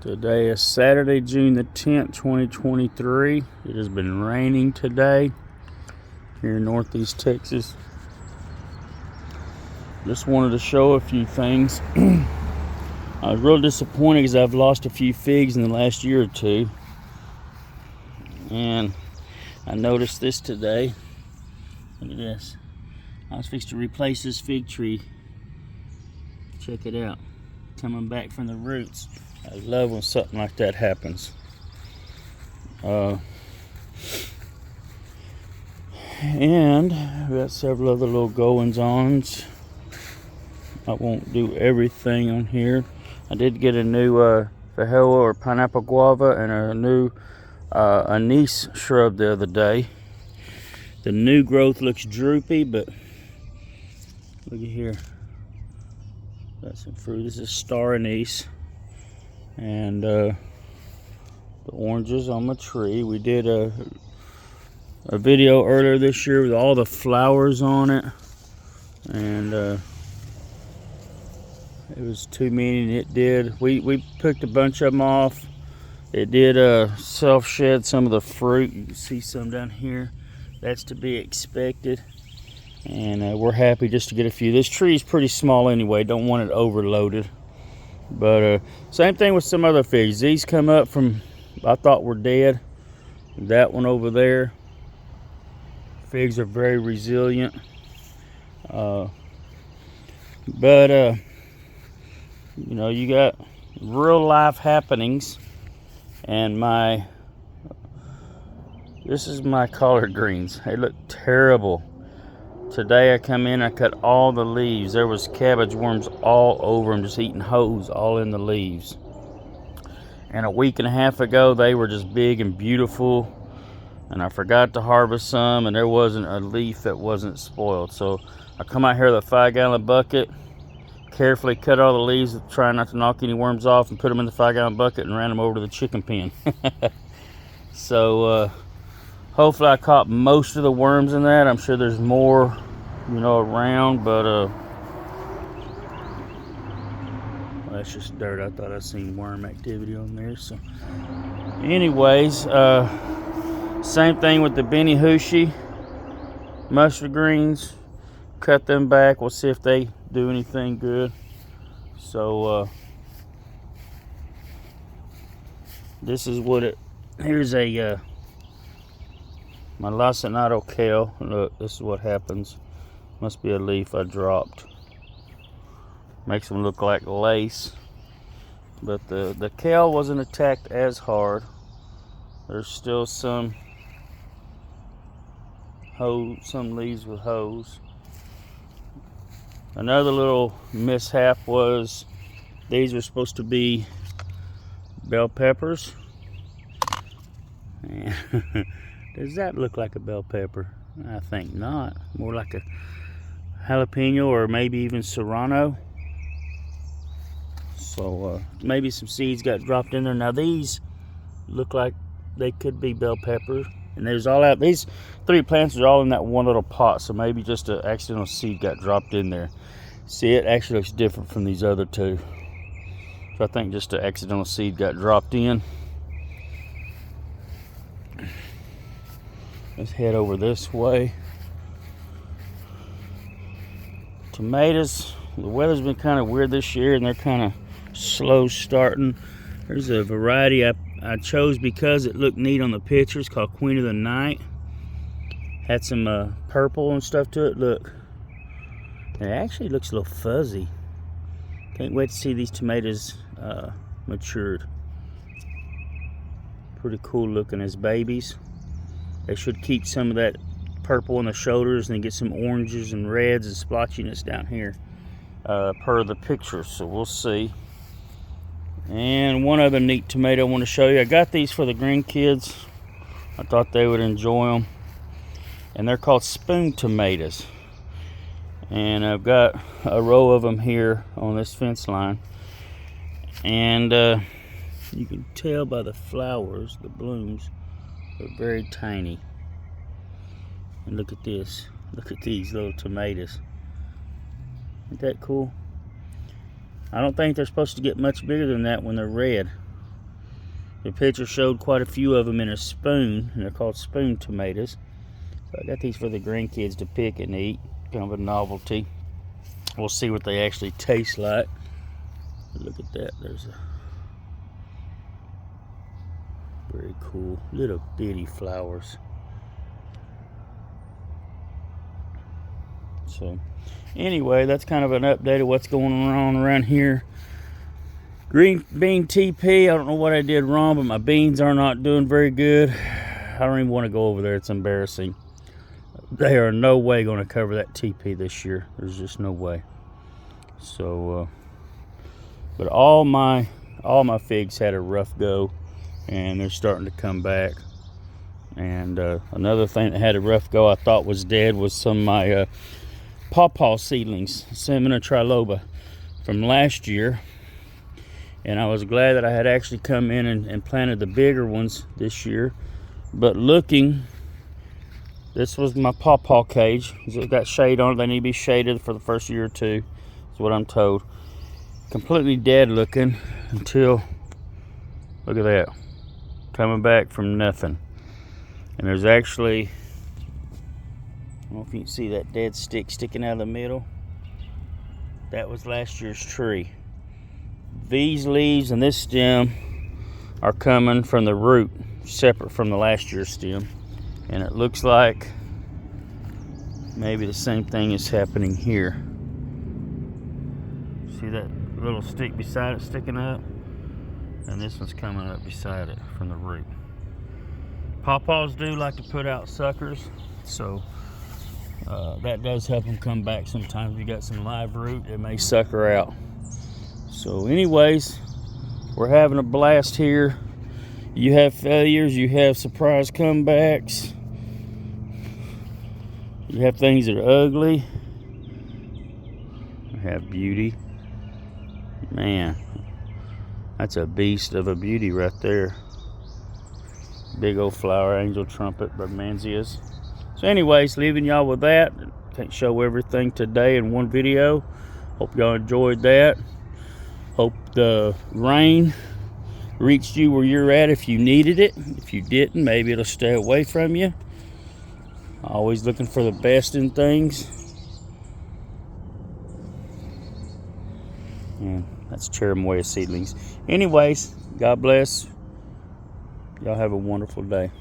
Today is Saturday, June the 10th, 2023. It has been raining today here in Northeast Texas. Just wanted to show a few things. I was real disappointed because I've lost a few figs in the last year or two. And I noticed this today. Look at this. I was fixing to replace this fig tree. Check it out. Coming back from the roots. I love when something like that happens. And we got several other little goings-ons. I won't do everything on here. I did get a new Fajoa or pineapple guava and a new anise shrub the other day. The new growth looks droopy, but look at here. Got some fruit. This is star anise. And the oranges on my tree. We did a video earlier this year with all the flowers on it, and it was too many, and it did. We picked a bunch of them off. It did self shed some of the fruit. You can see some down here. That's to be expected, and we're happy just to get a few. This tree is pretty small anyway. Don't want it overloaded. But same thing with some other figs. These come up from, I thought were dead. That one over there. Figs are very resilient. You know, you got real life happenings. And this is my collard greens. They look terrible. Today I come in, I cut all the leaves. There was cabbage worms all over them, just eating holes all in the leaves. And a week and a half ago, they were just big and beautiful. And I forgot to harvest some, and there wasn't a leaf that wasn't spoiled. So I come out here with a 5-gallon bucket, carefully cut all the leaves, trying not to knock any worms off, and put them in the 5-gallon bucket and ran them over to the chicken pen. So hopefully I caught most of the worms in that. I'm sure there's more, you know, around, but well, that's just dirt. I thought I seen worm activity on there. So anyways, same thing with the Benny Hushi mustard greens. Cut them back. We'll see if they do anything good. So this is what it, here's a my lacinato kale. Look, this is what happens. Must be a leaf I dropped. Makes them look like lace. But the kale wasn't attacked as hard. There's still some leaves with hoes. Another little mishap was these were supposed to be bell peppers. And does that look like a bell pepper? I think not. More like a jalapeno or maybe even serrano. So maybe some seeds got dropped in there. Now these look like they could be bell pepper. And there's all out. These 3 plants are all in that one little pot. So maybe just an accidental seed got dropped in there. See, it actually looks different from these other 2. So I think just an accidental seed got dropped in. Let's head over this way. Tomatoes, the weather's been kind of weird this year, and they're kind of slow starting. There's a variety I chose because it looked neat on the pictures, called Queen of the Night. Had some purple and stuff to it. Look, it actually looks a little fuzzy. Can't wait to see these tomatoes matured. Pretty cool looking as babies. They should keep some of that purple on the shoulders and then get some oranges and reds and splotchiness down here per the picture. So we'll see. And one other neat tomato I want to show you. I got these for the grandkids. I thought they would enjoy them. And they're called spoon tomatoes. And I've got a row of them here on this fence line. And you can tell by the flowers, the blooms, they're very tiny. And look at this. Look at these little tomatoes. Isn't that cool? I don't think they're supposed to get much bigger than that when they're red. The picture showed quite a few of them in a spoon, and they're called spoon tomatoes. So I got these for the grandkids to pick and eat, kind of a novelty. We'll see what they actually taste like. Look at that, there's a very cool little bitty flowers. So anyway, that's kind of an update of what's going on around here. Green bean TP, I don't know what I did wrong, but my beans are not doing very good. I don't even want to go over there, it's embarrassing. They are no way going to cover that TP this year. There's just no way. So but all my figs had a rough go, and they're starting to come back. And another thing that had a rough go I thought was dead was some of my pawpaw seedlings, Semina triloba, from last year. And I was glad that I had actually come in and planted the bigger ones this year. But looking, this was my pawpaw cage. It got shade on it. They need to be shaded for the first year or two, is what I'm told. Completely dead looking until, look at that, coming back from nothing. And there's actually, I don't know if you can see that dead stick sticking out of the middle. That was last year's tree. These leaves and this stem are coming from the root, separate from the last year's stem. And it looks like maybe the same thing is happening here. See that little stick beside it sticking up? And this one's coming up beside it from the root. Pawpaws do like to put out suckers, so that does help them come back sometimes. If you got some live root, it may sucker out. So anyways, we're having a blast here. You have failures, you have surprise comebacks, you have things that are ugly, you have beauty. Man, that's a beast of a beauty right there. Big old flower angel trumpet, Brugmansias. So anyways, leaving y'all with that. Can't show everything today in one video. Hope y'all enjoyed that. Hope the rain reached you where you're at if you needed it. If you didn't, maybe it'll stay away from you. Always looking for the best in things. And that's Cherimoya seedlings. Anyways, God bless. Y'all have a wonderful day.